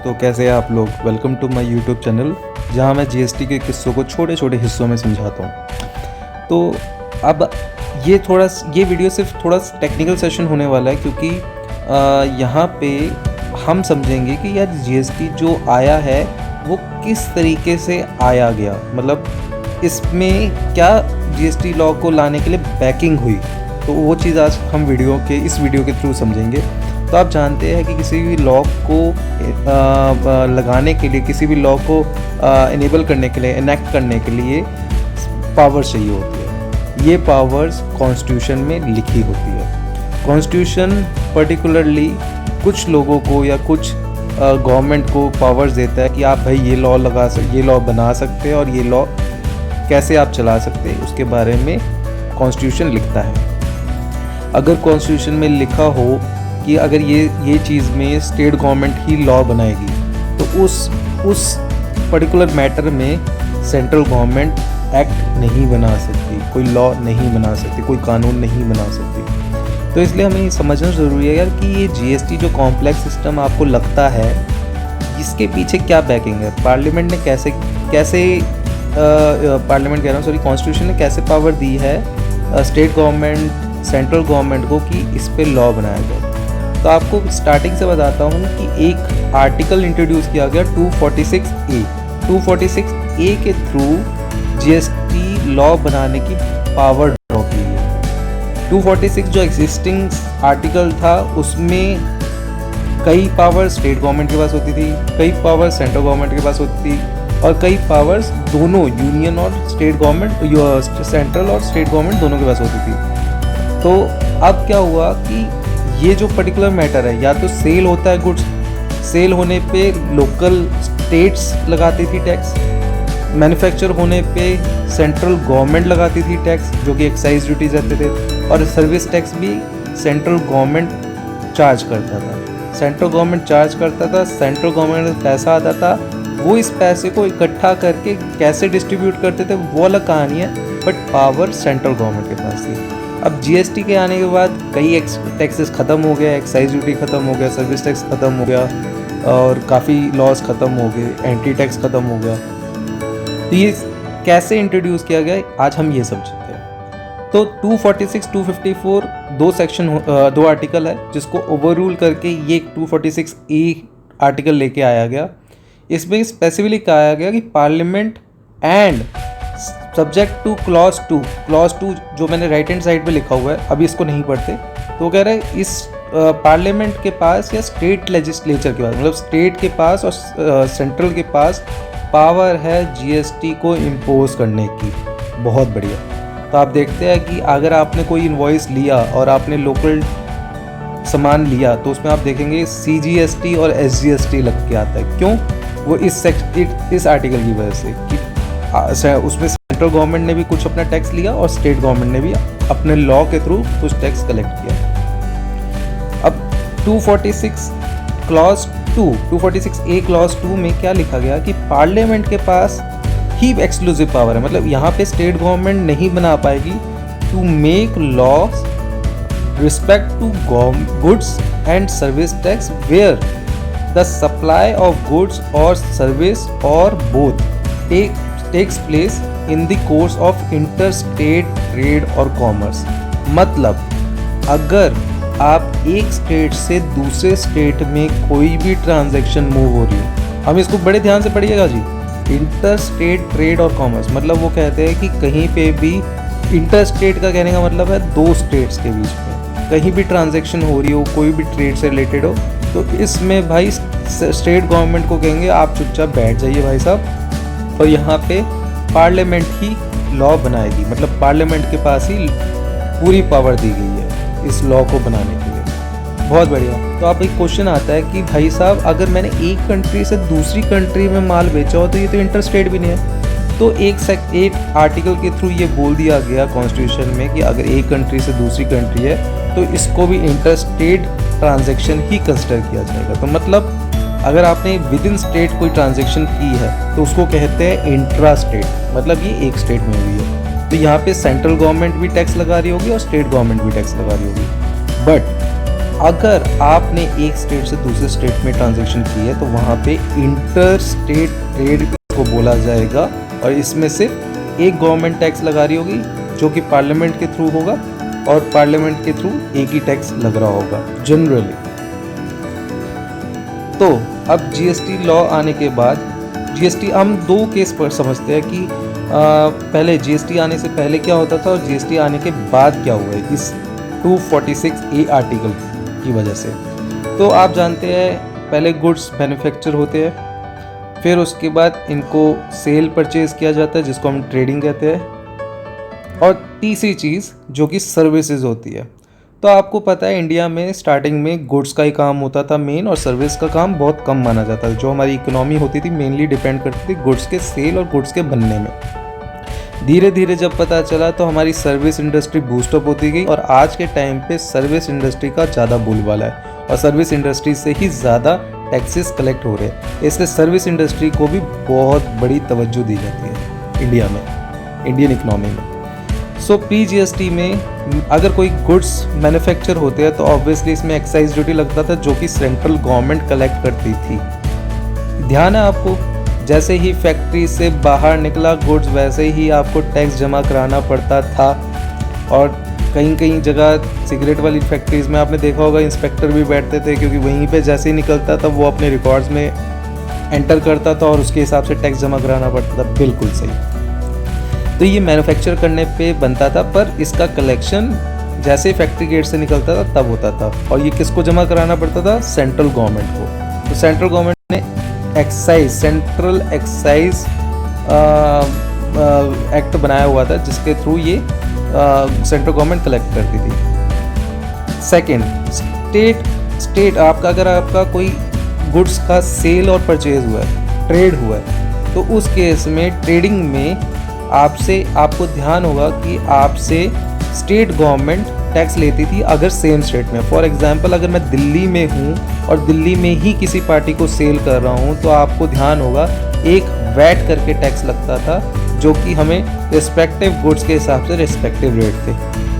दोस्तों, कैसे हैं आप लोग। Welcome to my YouTube channel, जहां मैं जीएसटी के किस्सों को छोटे छोटे हिस्सों में समझाता हूं। तो अब ये वीडियो सिर्फ थोड़ा टेक्निकल सेशन होने वाला है, क्योंकि यहाँ पे हम समझेंगे कि यार जीएसटी जो आया है वो किस तरीके से आया गया, मतलब इसमें क्या जीएसटी लॉ को लाने के लिए बैकिंग हुई। तो वो चीज़ आज हम इस वीडियो के थ्रू समझेंगे। तो आप जानते हैं कि किसी भी लॉ को लगाने के लिए, किसी भी लॉ को इनेबल करने के लिए, इनेक्ट करने के लिए पावर्स चाहिए होती है। ये पावर्स कॉन्स्टिट्यूशन में लिखी होती है। कॉन्स्टिट्यूशन पर्टिकुलरली कुछ लोगों को या कुछ गवर्नमेंट को पावर्स देता है कि आप भाई ये लॉ बना सकते हैं और ये लॉ कैसे आप चला सकते हैं, उसके बारे में कॉन्स्टिट्यूशन लिखता है। अगर कॉन्स्टिट्यूशन में लिखा हो कि अगर ये चीज़ में स्टेट गवर्नमेंट ही लॉ बनाएगी, तो उस पर्टिकुलर मैटर में सेंट्रल गवर्नमेंट एक्ट नहीं बना सकती, कोई लॉ नहीं बना सकती, कोई कानून नहीं बना सकती। तो इसलिए हमें समझना ज़रूरी है यार कि ये जीएसटी जो कॉम्प्लेक्स सिस्टम आपको लगता है, इसके पीछे क्या बैकिंग है। पार्लियामेंट ने कॉन्स्टिट्यूशन ने कैसे पावर दी है स्टेट गवर्नमेंट, सेंट्रल गवर्नमेंट को कि इस पे लॉ बनाया जाए। तो आपको स्टार्टिंग से बताता हूँ कि एक आर्टिकल इंट्रोड्यूस किया गया 246A। 246A के थ्रू जीएसटी लॉ बनाने की पावर ड्रॉ की गई। 246 जो एग्जिस्टिंग आर्टिकल था, उसमें कई पावर स्टेट गवर्नमेंट के पास होती थी, कई पावर सेंट्रल गवर्नमेंट के पास होती थी, और कई पावर्स दोनों यूनियन और स्टेट गवर्नमेंट, सेंट्रल और स्टेट गवर्नमेंट दोनों के पास होती थी। तो अब क्या हुआ कि ये जो पर्टिकुलर मैटर है, या तो सेल होता है गुड्स, सेल होने पे लोकल स्टेट्स लगाती थी टैक्स, मैन्युफैक्चर होने पे सेंट्रल गवर्नमेंट लगाती थी टैक्स, जो कि एक्साइज ड्यूटीज रहते थे, और सर्विस टैक्स भी सेंट्रल गवर्नमेंट चार्ज करता था। सेंट्रल गवर्नमेंट चार्ज करता था, सेंट्रल गवर्नमेंट में पैसा आता था, वो इस पैसे को इकट्ठा करके कैसे डिस्ट्रीब्यूट करते थे वो अलग कहानी है, बट पावर सेंट्रल गवर्नमेंट के पास थी। अब जीएसटी के आने के बाद कई टैक्सेस ख़त्म हो गया, एक्साइज ड्यूटी ख़त्म हो गया, सर्विस टैक्स ख़त्म हो गया, और काफ़ी लॉस ख़त्म हो गए, एंटी टैक्स ख़त्म हो गया। तो ये कैसे इंट्रोड्यूस किया गया, आज हम ये समझते हैं। तो 246, 254 दो आर्टिकल है, जिसको ओवररूल करके ये 246A आर्टिकल लेके आया गया। इसमें स्पेसिफिकली कहा गया कि parliament and subject two clause 2 जो मैंने राइट हैंड साइड पे लिखा हुआ है, अभी इसको नहीं पढ़ते। तो कह रहे हैं इस पार्लियामेंट के पास या स्टेट लेजिस्लेचर के पास, मतलब स्टेट के पास और सेंट्रल के पास पावर है जीएसटी को इम्पोज करने की। बहुत बढ़िया। तो आप देखते हैं कि अगर आपने कोई इनवॉइस लिया और आपने लोकल सामान लिया, तो उसमें आप देखेंगे CGST और SGST लग के आता है। क्यों? वो इस आर्टिकल की वजह से कि उसमें सेंट्रल गवर्नमेंट ने भी कुछ अपना टैक्स लिया और स्टेट गवर्नमेंट ने भी अपने लॉ के थ्रू कुछ टैक्स कलेक्ट किया। अब 246A क्लॉज 2 में क्या लिखा गया कि पार्लियामेंट के पास ही एक्सक्लूसिव पावर है, मतलब यहाँ पे स्टेट गवर्नमेंट नहीं बना पाएगी to make laws respect to goods and service tax where the supply of goods और सर्विस और both takes place in the course of interstate trade और कॉमर्स। मतलब अगर आप एक स्टेट से दूसरे स्टेट में कोई भी ट्रांजैक्शन मूव हो रही हो, हम इसको बड़े ध्यान से पढ़िएगा जी। इंटरस्टेट ट्रेड और कॉमर्स मतलब वो कहते हैं कि कहीं पे भी, इंटरस्टेट का कहने का मतलब है दो स्टेट्स के बीच में कहीं भी ट्रांजैक्शन हो रही हो, कोई भी ट्रेड से रिलेटेड हो, तो इसमें भाई स्टेट गवर्नमेंट को कहेंगे आप चुपचाप बैठ जाइए भाई साहब, और यहाँ पे पार्लियामेंट ही लॉ बनाएगी। मतलब पार्लियामेंट के पास ही पूरी पावर दी गई है इस लॉ को बनाने के लिए। बहुत बढ़िया। तो आप एक क्वेश्चन आता है कि भाई साहब अगर मैंने एक कंट्री से दूसरी कंट्री में माल बेचा हो तो ये तो इंटर स्टेट भी नहीं है। तो एक आर्टिकल के थ्रू ये बोल दिया गया कॉन्स्टिट्यूशन में कि अगर एक कंट्री से दूसरी कंट्री है तो इसको भी इंटर स्टेट ट्रांजेक्शन ही कंसिडर किया जाएगा। तो मतलब अगर आपने विद इन स्टेट कोई ट्रांजैक्शन की है तो उसको कहते हैं इंट्रा स्टेट, मतलब ये एक स्टेट में हुई है। तो यहाँ पे सेंट्रल गवर्नमेंट भी टैक्स लगा रही होगी और स्टेट गवर्नमेंट भी टैक्स लगा रही होगी। बट अगर आपने एक स्टेट से दूसरे स्टेट में ट्रांजैक्शन की है तो वहाँ पे इंटर स्टेट ट्रेड को बोला जाएगा, और इसमें सिर्फ एक गवर्नमेंट टैक्स लगा रही होगी जो कि पार्लियामेंट के थ्रू होगा, और पार्लियामेंट के थ्रू एक ही टैक्स लग रहा होगा जनरली। तो अब जीएसटी लॉ आने के बाद जीएसटी हम दो केस पर समझते हैं कि पहले जीएसटी आने से पहले क्या होता था और जीएसटी आने के बाद क्या हुआ है इस 246A आर्टिकल की वजह से। तो आप जानते हैं पहले गुड्स मैन्युफैक्चर होते हैं, फिर उसके बाद इनको सेल परचेज किया जाता है जिसको हम ट्रेडिंग कहते हैं, और तीसरी चीज़ जो कि सर्विसेज होती है। तो आपको पता है इंडिया में स्टार्टिंग में गुड्स का ही काम होता था मेन, और सर्विस का काम बहुत कम माना जाता था। जो हमारी इकोनॉमी होती थी मेनली डिपेंड करती थी गुड्स के सेल और गुड्स के बनने में। धीरे धीरे जब पता चला तो हमारी सर्विस इंडस्ट्री बूस्टअप होती गई, और आज के टाइम पे सर्विस इंडस्ट्री का ज़्यादा बोलबाला है, और सर्विस इंडस्ट्री से ही ज़्यादा टैक्सेस कलेक्ट हो रहे हैं। इसलिए सर्विस इंडस्ट्री को भी बहुत बड़ी तवज्जो दी जाती है इंडिया में, इंडियन इकोनॉमी में। सो प्री जीएसटी में अगर कोई गुड्स मैन्युफैक्चर होते हैं तो ऑब्वियसली इसमें एक्साइज ड्यूटी लगता था जो कि सेंट्रल गवर्नमेंट कलेक्ट करती थी। ध्यान है आपको, जैसे ही फैक्ट्री से बाहर निकला गुड्स वैसे ही आपको टैक्स जमा कराना पड़ता था। और कहीं कहीं जगह सिगरेट वाली फैक्ट्रीज में आपने देखा होगा इंस्पेक्टर भी बैठते थे, क्योंकि वहीं पे जैसे ही निकलता था वो अपने रिकॉर्ड्स में एंटर करता था और उसके हिसाब से टैक्स जमा कराना पड़ता था। बिल्कुल सही। तो ये मैन्युफैक्चर करने पे बनता था, पर इसका कलेक्शन जैसे ही फैक्ट्री गेट से निकलता था तब होता था, और ये किसको जमा कराना पड़ता था? सेंट्रल गवर्नमेंट को। तो सेंट्रल गवर्नमेंट ने एक्साइज, सेंट्रल एक्साइज एक्ट बनाया हुआ था जिसके थ्रू ये सेंट्रल गवर्नमेंट कलेक्ट करती थी। सेकंड, स्टेट आपका अगर आपका कोई गुड्स का सेल और परचेज हुआ है, ट्रेड हुआ है, तो उस केस में ट्रेडिंग में आपको ध्यान होगा कि आपसे स्टेट गवर्नमेंट टैक्स लेती थी अगर सेम स्टेट में। फॉर एग्जांपल अगर मैं दिल्ली में हूँ और दिल्ली में ही किसी पार्टी को सेल कर रहा हूँ तो आपको ध्यान होगा एक वैट करके टैक्स लगता था जो कि हमें रिस्पेक्टिव गुड्स के हिसाब से रिस्पेक्टिव रेट थे।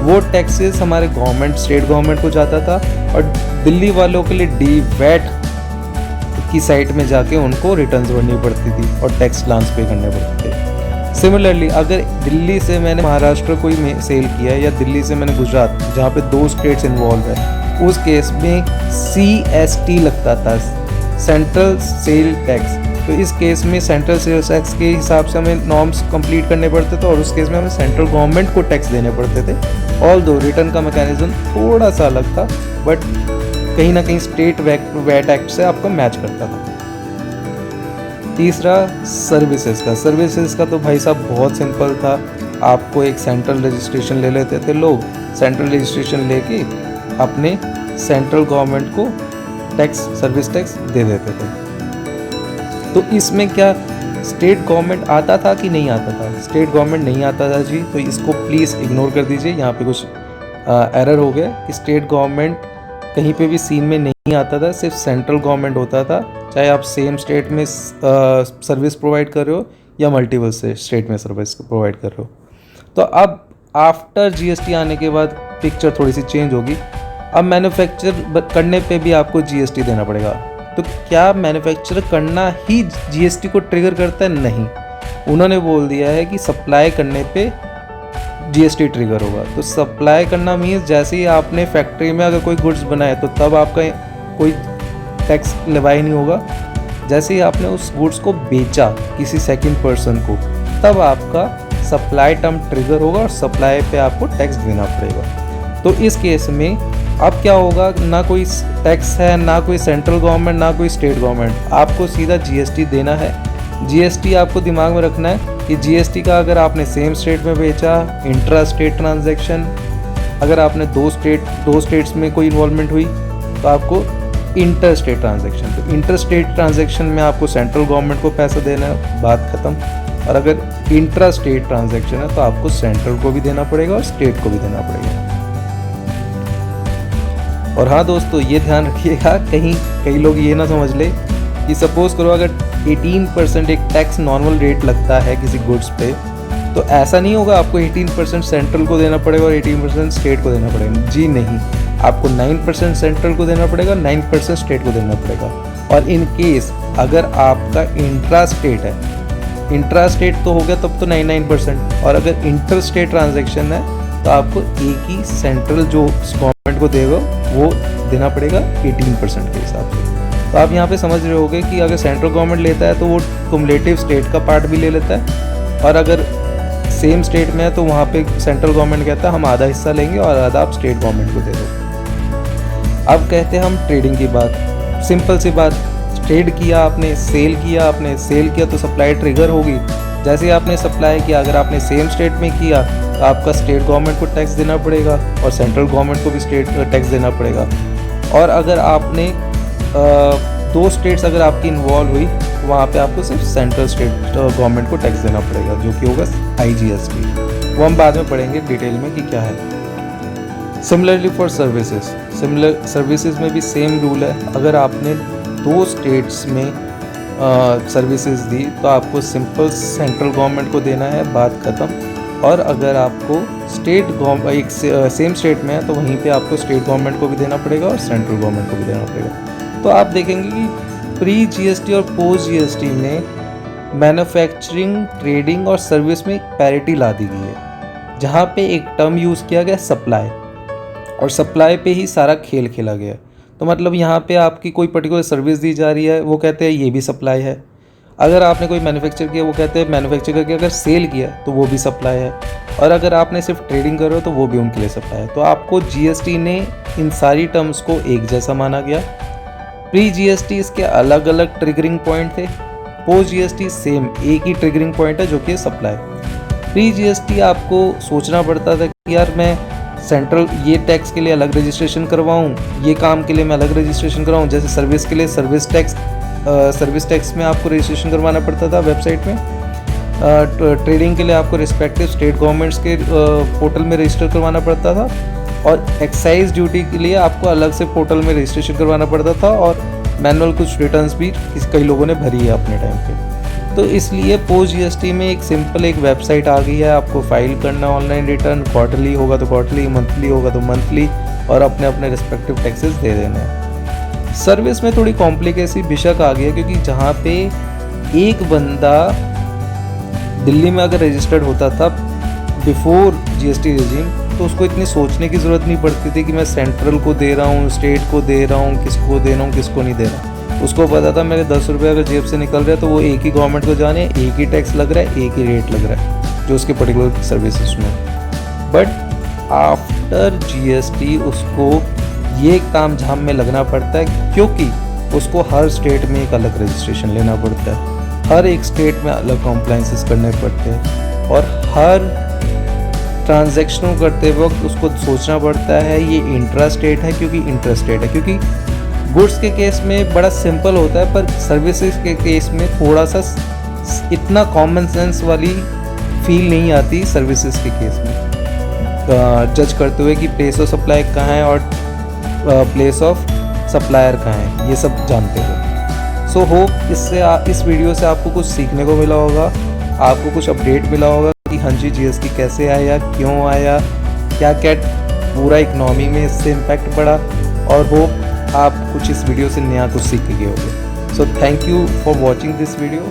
वो टैक्सेस हमारे गवर्नमेंट, स्टेट गवर्नमेंट को जाता था, और दिल्ली वालों के लिए डी वैट की साइट में जाके उनको रिटर्न्स भरनी पड़ती थी और टैक्स प्लान्स पे करने पड़ते थे। सिमिलरली अगर दिल्ली से मैंने महाराष्ट्र कोई सेल किया है या दिल्ली से मैंने गुजरात, जहाँ पे दो स्टेट्स इन्वॉल्व है, उस केस में CST लगता था, सेंट्रल सेल टैक्स। तो इस केस में सेंट्रल सेल्स टैक्स के हिसाब से हमें नॉर्म्स कंप्लीट करने पड़ते थे और उस केस में हमें सेंट्रल गवर्नमेंट को टैक्स देने पड़ते थे। ऑल्दो रिटर्न का मैकेनिज्म थोड़ा सा अलग था, बट कहीं ना कहीं स्टेट वैट एक्ट से आपको मैच करता था। तीसरा, सर्विसेज का तो भाई साहब बहुत सिंपल था। आपको एक सेंट्रल रजिस्ट्रेशन ले लेते थे लोग, सेंट्रल रजिस्ट्रेशन लेके अपने सेंट्रल गवर्नमेंट को टैक्स, सर्विस टैक्स दे देते थे। तो इसमें क्या स्टेट गवर्नमेंट आता था कि नहीं आता था? स्टेट गवर्नमेंट नहीं आता था जी, तो इसको प्लीज़ इग्नोर कर दीजिए। यहाँ पे कुछ एरर हो गया कि स्टेट गवर्नमेंट कहीं पे भी सीन में नहीं आता था, सिर्फ सेंट्रल गवर्नमेंट होता था। चाहे आप सेम स्टेट में सर्विस प्रोवाइड कर रहे हो या मल्टीपल स्टेट में सर्विस प्रोवाइड कर रहे हो। तो अब आफ्टर जीएसटी आने के बाद पिक्चर थोड़ी सी चेंज होगी। अब मैन्युफैक्चर करने पे भी आपको जीएसटी देना पड़ेगा। तो क्या मैन्युफैक्चर करना ही जीएसटी को ट्रिगर करता है? नहीं, उन्होंने बोल दिया है कि सप्लाई करने पे जीएसटी ट्रिगर होगा। तो सप्लाई करना मीन्स जैसे ही आपने फैक्ट्री में अगर कोई गुड्स बनाए तो तब आपका कोई टैक्स लेवाई नहीं होगा। जैसे ही आपने उस गुड्स को बेचा किसी सेकंड पर्सन को, तब आपका सप्लाई टर्म ट्रिगर होगा और सप्लाई पे आपको टैक्स देना पड़ेगा। तो इस केस में अब क्या होगा, ना कोई टैक्स है, ना कोई सेंट्रल गवर्नमेंट, ना कोई स्टेट गवर्नमेंट, आपको सीधा जीएसटी देना है। जीएसटी आपको दिमाग में रखना है कि जीएसटी का अगर आपने सेम स्टेट में बेचा, इंट्रा स्टेट ट्रांजैक्शन, अगर आपने दो स्टेट्स में कोई इन्वॉल्वमेंट हुई तो आपको इंटर स्टेट ट्रांजैक्शन। तो इंटर स्टेट ट्रांजैक्शन में आपको सेंट्रल गवर्नमेंट को पैसा देना है, बात खत्म। और अगर इंट्रा स्टेट ट्रांजैक्शन है तो आपको सेंट्रल को भी देना पड़ेगा और स्टेट को भी देना पड़ेगा। और हाँ दोस्तों, ये ध्यान रखिएगा कई लोग ये ना समझ ले कि सपोज करो अगर 18% एक टैक्स नॉर्मल रेट लगता है किसी गुड्स पे, तो ऐसा नहीं होगा आपको 18% सेंट्रल को देना पड़ेगा और 18% स्टेट को देना पड़ेगा। जी नहीं, आपको 9% सेंट्रल को देना पड़ेगा, 9% स्टेट को देना पड़ेगा। और इन केस अगर आपका इंट्रा स्टेट है, इंट्रा स्टेट तो हो गया तब तो 99%, और अगर इंटर स्टेट ट्रांजैक्शन है तो आपको एक ही सेंट्रल जो गवर्नमेंट को देगा वो देना पड़ेगा 18% के हिसाब से। तो आप यहाँ पे समझ रहे होगे कि अगर सेंट्रल गवर्नमेंट लेता है तो वो कुमुलेटिव स्टेट का पार्ट भी ले लेता है, और अगर सेम स्टेट में है तो वहाँ पे सेंट्रल गवर्नमेंट कहता है हम आधा हिस्सा लेंगे और आधा आप स्टेट गवर्नमेंट को दे दो। अब कहते हैं हम ट्रेडिंग की बात। सिंपल सी बात, ट्रेड किया आपने, सेल किया तो सप्लाई ट्रिगर होगी। जैसे ही आपने सप्लाई किया, अगर आपने सेम स्टेट में किया तो आपका स्टेट गवर्नमेंट को टैक्स देना पड़ेगा और सेंट्रल गवर्नमेंट को भी स्टेट टैक्स देना पड़ेगा। और अगर आपने दो स्टेट्स अगर आपकी इन्वॉल्व हुई तो वहाँ पे आपको सिर्फ सेंट्रल स्टेट गवर्नमेंट को टैक्स देना पड़ेगा, जो कि होगा IGST। वो हम बाद में पढ़ेंगे डिटेल में कि क्या है। सिमिलरली फॉर सर्विसेज में भी सेम रूल है। अगर आपने दो स्टेट्स में सर्विसेज दी तो आपको सिंपल सेंट्रल गवर्नमेंट को देना है, बात ख़त्म। और अगर आपको स्टेट गवर्नमेंट एक सेम स्टेट में है तो वहीं पे आपको स्टेट गवर्नमेंट को भी देना पड़ेगा और सेंट्रल गवर्नमेंट को भी देना पड़ेगा। तो आप देखेंगे कि प्री GST और पोस्ट GST में मैन्युफैक्चरिंग, ट्रेडिंग और सर्विस में एक पैरिटी ला दी गई है, जहाँ पे एक टर्म यूज़ किया गया सप्लाई, और सप्लाई पे ही सारा खेल खेला गया। तो मतलब यहाँ पे आपकी कोई पर्टिकुलर सर्विस दी जा रही है, वो कहते हैं ये भी सप्लाई है। अगर आपने कोई मैन्युफैक्चर किया, वो कहते हैं मैन्युफैक्चर करके अगर सेल किया तो वो भी सप्लाई है। और अगर आपने सिर्फ ट्रेडिंग कर रहे हो तो वो भी उनके लिए सप्लाई है। तो आपको GST ने इन सारी टर्म्स को एक जैसा माना गया। प्री GST इसके अलग अलग ट्रिगरिंग पॉइंट थे, पोस्ट GST सेम एक ही ट्रिगरिंग पॉइंट है जो कि सप्लाई। प्री GST आपको सोचना पड़ता था कि यार मैं सेंट्रल ये टैक्स के लिए अलग रजिस्ट्रेशन करवाऊँ, ये काम के लिए मैं अलग रजिस्ट्रेशन करवाऊँ। जैसे सर्विस के लिए सर्विस टैक्स में आपको रजिस्ट्रेशन करवाना पड़ता था वेबसाइट में। ट्रेडिंग के लिए आपको रिस्पेक्टिव स्टेट गवर्नमेंट्स के पोर्टल में रजिस्टर करवाना पड़ता था, और एक्साइज ड्यूटी के लिए आपको अलग से पोर्टल में रजिस्ट्रेशन करवाना पड़ता था, और मैनुअल कुछ रिटर्न्स भी कई लोगों ने भरी है अपने टाइम पे। तो इसलिए पोस्ट GST में एक सिंपल एक वेबसाइट आ गई है, आपको फाइल करना ऑनलाइन रिटर्न, क्वार्टरली होगा तो क्वार्टरली, मंथली होगा तो मंथली, और अपने अपने रिस्पेक्टिव टैक्सेस दे देने हैं। सर्विस में थोड़ी कॉम्प्लिकेसी बेशक आ गई है, क्योंकि जहाँ पे एक बंदा दिल्ली में अगर रजिस्टर्ड होता था बिफोर GST रेजिम, तो उसको इतनी सोचने की ज़रूरत नहीं पड़ती थी कि मैं सेंट्रल को दे रहा हूँ, स्टेट को दे रहा हूँ, किसको दे रहा हूँ, किसको नहीं दे रहा। उसको पता था मेरे 10 रुपये अगर जेब से निकल रहे हैं तो वो एक ही गवर्नमेंट को जाने, एक ही टैक्स लग रहा है, एक ही रेट लग रहा है जो उसके पर्टिकुलर सर्विसेज में। बट आफ्टर GST उसको ये काम झाम में लगना पड़ता है, क्योंकि उसको हर स्टेट में एक अलग रजिस्ट्रेशन लेना पड़ता है, हर एक स्टेट में अलग कॉम्प्लाइंसेस करने पड़ते हैं, और हर ट्रांजैक्शनों करते वक्त उसको सोचना पड़ता है ये इंट्रा स्टेट है क्योंकि इंटर स्टेट है। क्योंकि गुड्स के केस में बड़ा सिंपल होता है, पर सर्विसेज के केस में थोड़ा सा इतना कॉमन सेंस वाली फील नहीं आती सर्विसेज के केस में, जज करते हुए कि प्लेस ऑफ सप्लाई कहाँ है और प्लेस ऑफ सप्लायर कहाँ है, ये सब जानते हो। सो होप इस वीडियो से आपको कुछ सीखने को मिला होगा, आपको कुछ अपडेट मिला होगा कि हाँ जी GST कैसे आया, क्यों आया, क्या क्या पूरा इकनॉमी में इससे इम्पैक्ट पड़ा, और होप आप कुछ इस वीडियो से नया कुछ सीख गए होंगे। So thank you for watching this video.